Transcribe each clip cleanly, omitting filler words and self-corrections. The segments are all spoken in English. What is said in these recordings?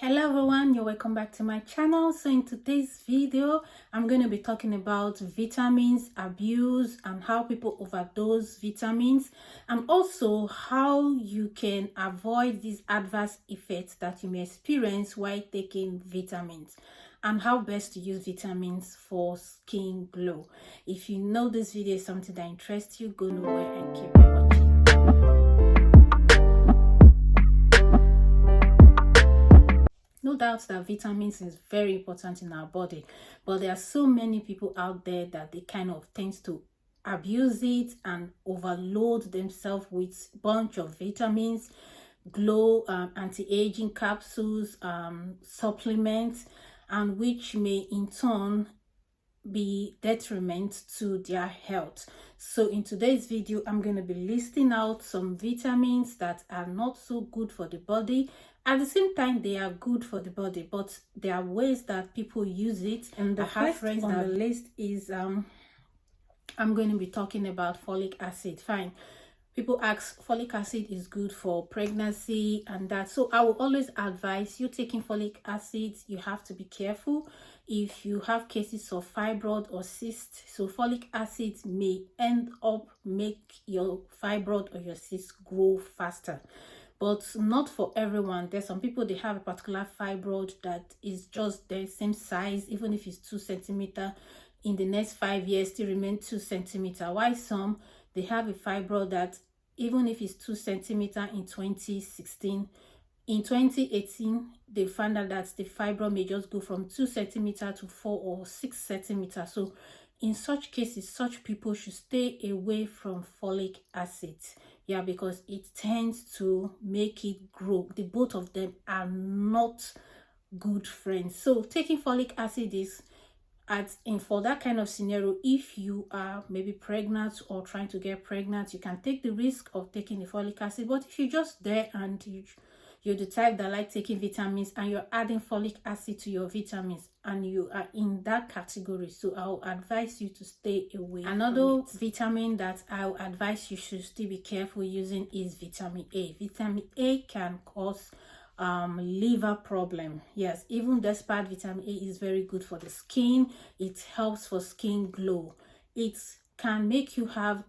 Hello everyone, you're welcome back to my channel. So in today's video I'm going to be talking about vitamins abuse and how people overdose vitamins, and also how you can avoid these adverse effects that you may experience while taking vitamins, and how best to use vitamins for skin glow. If you know this video is something that interests you, go nowhere and keep watching. No doubt that vitamins is very important in our body, but there are so many people out there that they kind of tend to abuse it and overload themselves with a bunch of vitamins, glow, anti-aging capsules, supplements, and which may in turn be detriment to their health. So in today's video I'm going to be listing out some vitamins that are not so good for the body. At the same time, they are good for the body, but there are ways that people use it. And the first on the list is I'm going to be talking about folic acid. Fine, people ask, folic acid is good for pregnancy and that, so I will always advise you taking folic acid. You have to be careful if you have cases of fibroid or cyst. So folic acid may end up make your fibroid or your cyst grow faster, but not for everyone. There's some people, they have a particular fibroid that is just the same size, even if it's 2 centimeters, in the next 5 years still remain 2 centimeters, while some, they have a fibroid that even if it's 2 centimeters in 2016, in 2018 they found out that the fibroid may just go from 2 centimeters to 4 or 6 centimeters. So in such cases, such people should stay away from folic acid. Yeah, because it tends to make it grow. The both of them are not good friends. So taking folic acid is for that kind of scenario. If you are maybe pregnant or trying to get pregnant, you can take the risk of taking the folic acid. But if you're just there and you're the type that like taking vitamins and you're adding folic acid to your vitamins and you are in that category, so I'll advise you to stay away. Another vitamin that I'll advise you should still be careful using is vitamin A. Vitamin A can cause liver problem. Yes, even despite vitamin A is very good for the skin, it helps for skin glow, it can make you have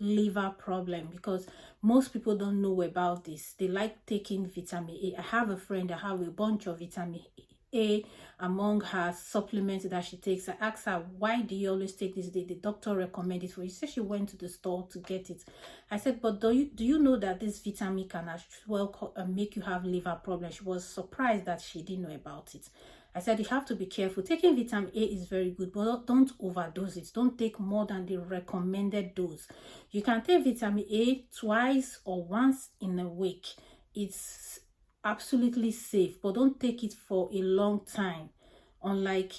liver problem, because most people don't know about this. They like taking vitamin A. I have a friend that have a bunch of vitamin A among her supplements that she takes. I asked her, why do you always take this? The doctor recommended it for you. She said she went to the store to get it. I said, but do you know that this vitamin can as well make you have liver problem? She was surprised that she didn't know about it. I said, you have to be careful. Taking vitamin A is very good, but don't overdose it. Don't take more than the recommended dose. You can take vitamin A twice or once in a week. It's absolutely safe, but don't take it for a long time. Unlike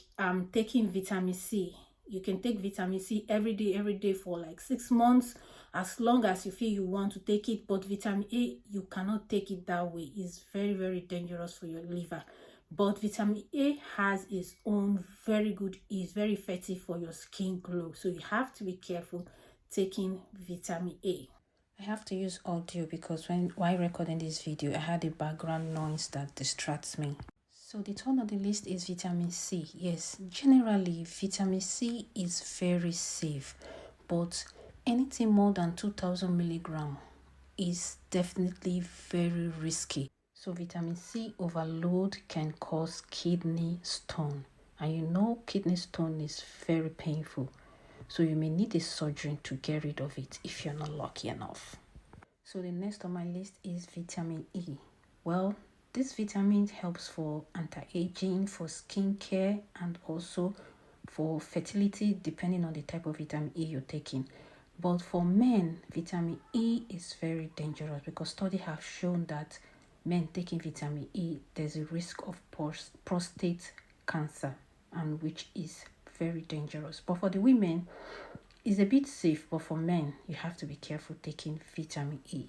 taking vitamin C. You can take vitamin C every day for like 6 months, as long as you feel you want to take it. But vitamin A, you cannot take it that way. It's very, very dangerous for your liver. But vitamin A has its own very good, is very effective for your skin glow. So you have to be careful taking vitamin A. I have to use audio because while recording this video, I had a background noise that distracts me. So the third on the list is vitamin C. Yes, generally vitamin C is very safe, but anything more than 2000 milligrams is definitely very risky. So vitamin C overload can cause kidney stone, and you know kidney stone is very painful. So you may need a surgery to get rid of it if you're not lucky enough. So the next on my list is vitamin E. Well, this vitamin helps for anti-aging, for skincare, and also for fertility, depending on the type of vitamin E you're taking. But for men, vitamin E is very dangerous because studies have shown that men taking vitamin E, there's a risk of prostate cancer, and which is very dangerous. But for the women, it's a bit safe, but for men, you have to be careful taking vitamin E.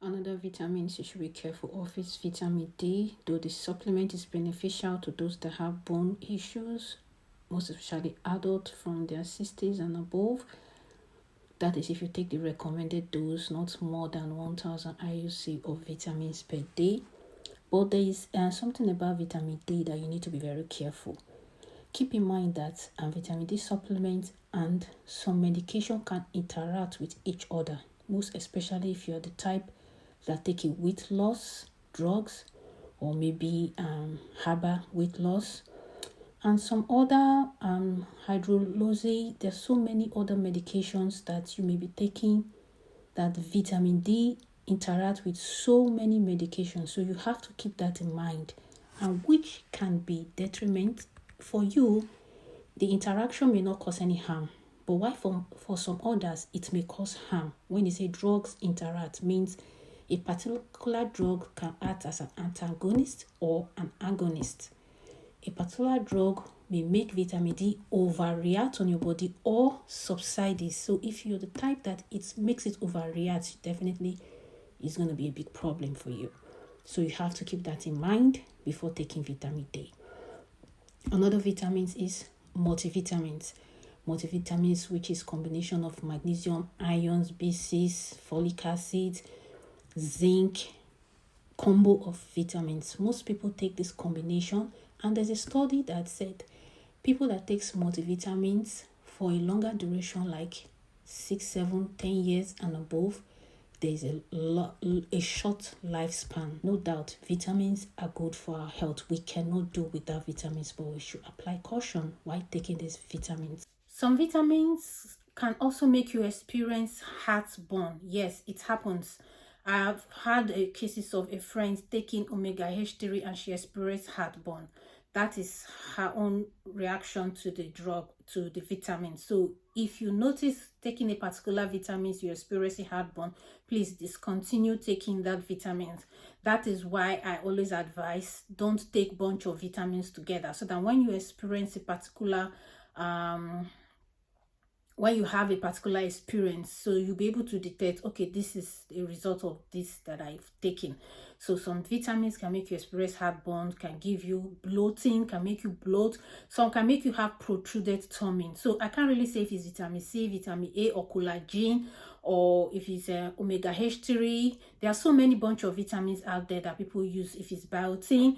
Another vitamins you should be careful of is vitamin D. Though the supplement is beneficial to those that have bone issues, most especially adults from their 60s and above. That is if you take the recommended dose, not more than 1000 IUC of vitamins per day. But there is something about vitamin D that you need to be very careful. Keep in mind that vitamin D supplements and some medication can interact with each other, most especially if you're the type that take a weight loss drugs or maybe herbal weight loss and some other hydrolysis. There's so many other medications that you may be taking that vitamin D interact with so many medications. So you have to keep that in mind, and which can be detriment for you. The interaction may not cause any harm, but why for some others it may cause harm. When you say drugs interact, means a particular drug can act as an antagonist or an agonist. A particular drug may make vitamin D overreact on your body or subside it. So if you're the type that it makes it overreact, definitely it's going to be a big problem for you. So you have to keep that in mind before taking vitamin D. Another vitamins is multivitamins. Multivitamins, which is combination of magnesium, ions, B6, folic acid, zinc, combo of vitamins. Most people take this combination, and there's a study that said people that takes multivitamins for a longer duration, like 6, 7, 10 years and above, there's a short lifespan. No doubt vitamins are good for our health. We cannot do without vitamins, but we should apply caution while taking these vitamins. Some vitamins can also make you experience heartburn. Yes, it happens. I've had cases of a friend taking omega H3 and she experienced heartburn. That is her own reaction to the drug, to the vitamin. So if you notice taking a particular vitamins, you're experiencing heartburn, please discontinue taking that vitamins. That is why I always advise don't take bunch of vitamins together, so that when you experience a particular when you have a particular experience, so you'll be able to detect, okay, this is a result of this that I've taken. So some vitamins can make you experience heartburn, can give you bloating, can make you bloat. Some can make you have protruded tummy. So I can't really say if it's vitamin C, vitamin A, or collagen, or if it's omega H3. There are so many bunch of vitamins out there that people use. If it's biotin,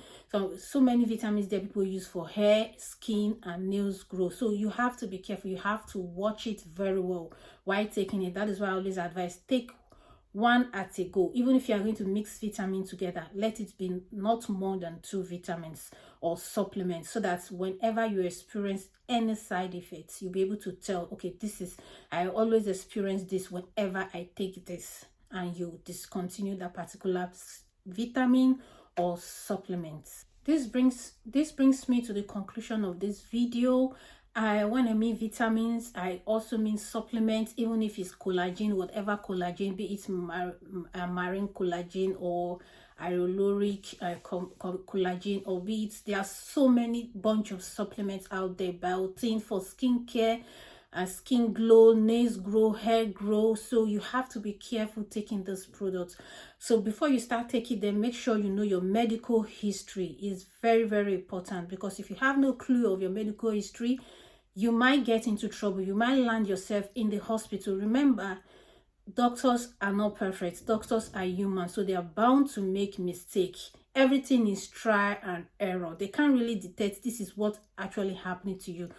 so many vitamins that people use for hair, skin, and nails growth. So you have to be careful. You have to watch it very well while taking it. That is why I always advise take one at a go. Even if you are going to mix vitamins together, let it be not more than 2 vitamins or supplements, so that whenever you experience any side effects, you'll be able to tell, okay, I always experience this whenever I take this, and you discontinue that particular vitamin or supplements. This brings me to the conclusion of this video. When I mean vitamins, I also mean supplements, even if it's collagen, whatever collagen, be it marine collagen or hyaluronic collagen, or be it, there are so many bunch of supplements out there, biotin for skincare, skin glow, nails grow, hair grow. So you have to be careful taking those products. So before you start taking them, make sure you know your medical history. Is very, very important, because if you have no clue of your medical history, you might get into trouble. You might land yourself in the hospital. Remember, doctors are not perfect. Doctors are human, so they are bound to make mistakes. Everything is trial and error. They can't really detect this is what actually happening to you.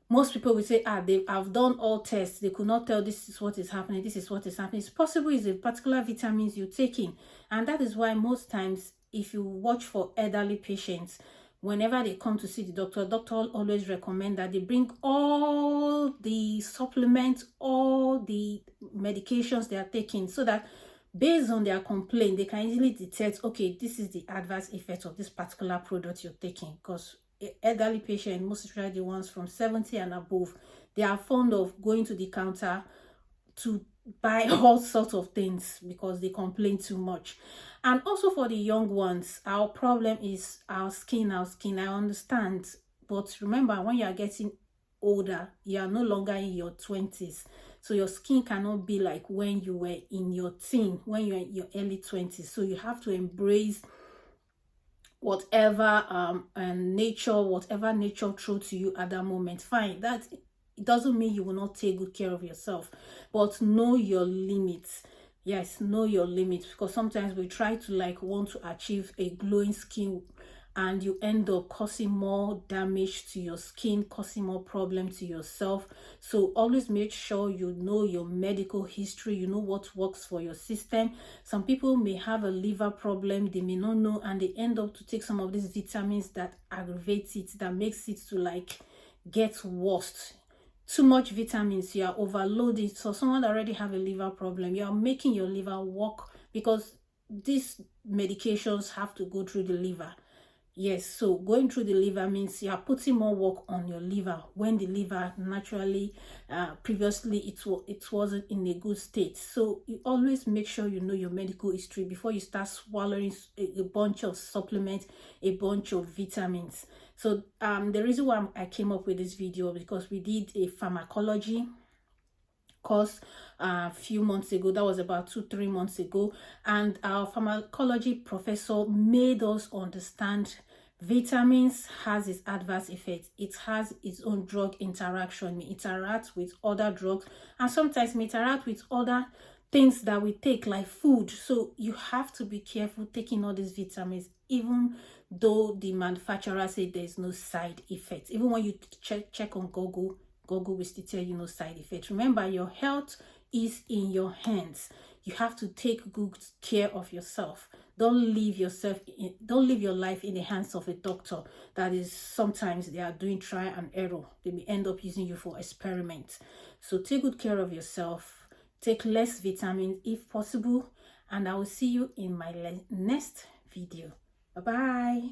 Most people will say, I've done all tests. They could not tell this is what is happening. This is what is happening. It's possible it's a particular vitamins you're taking. And that is why most times, if you watch for elderly patients, whenever they come to see the doctor always recommend that they bring all the supplements, all the medications they are taking, so that based on their complaint, they can easily detect, okay, this is the adverse effect of this particular product you're taking. Because elderly patients, most especially the ones from 70 and above, they are fond of going to the counter to buy all sorts of things because they complain too much. And also for the young ones, our problem is our skin. I understand, but remember, when you are getting older, you are no longer in your 20s, so your skin cannot be like when you were in your teen, when you're in your early 20s. So you have to embrace whatever whatever nature throws to you at that moment. Fine, that it doesn't mean you will not take good care of yourself, but know your limits. Yes, know your limits, because sometimes we try to like want to achieve a glowing skin and you end up causing more damage to your skin, causing more problem to yourself. So always make sure you know your medical history, you know what works for your system. Some people may have a liver problem, they may not know, and they end up to take some of these vitamins that aggravates it, that makes it to like get worse. Too much vitamins, you are overloaded. So someone that already have a liver problem, you are making your liver work, because these medications have to go through the liver. Yes, so going through the liver means you are putting more work on your liver, when the liver naturally, previously it wasn't in a good state. So you always make sure you know your medical history before you start swallowing a bunch of supplements, a bunch of vitamins. So the reason why I came up with this video, because we did a pharmacology course a few months ago. That was about 2-3 months ago, and our pharmacology professor made us understand vitamins has its adverse effects. It has its own drug interaction, may interact with other drugs, and sometimes may interact with other things that we take like food. So you have to be careful taking all these vitamins, even though the manufacturer said there's no side effects. Even when you check on Google will still tell you no side effects. Remember, your health is in your hands. You have to take good care of yourself. Don't leave your life in the hands of a doctor that is, sometimes they are doing try and error. They may end up using you for experiments. So take good care of yourself. Take less vitamins if possible, and I will see you in my next video. Bye bye.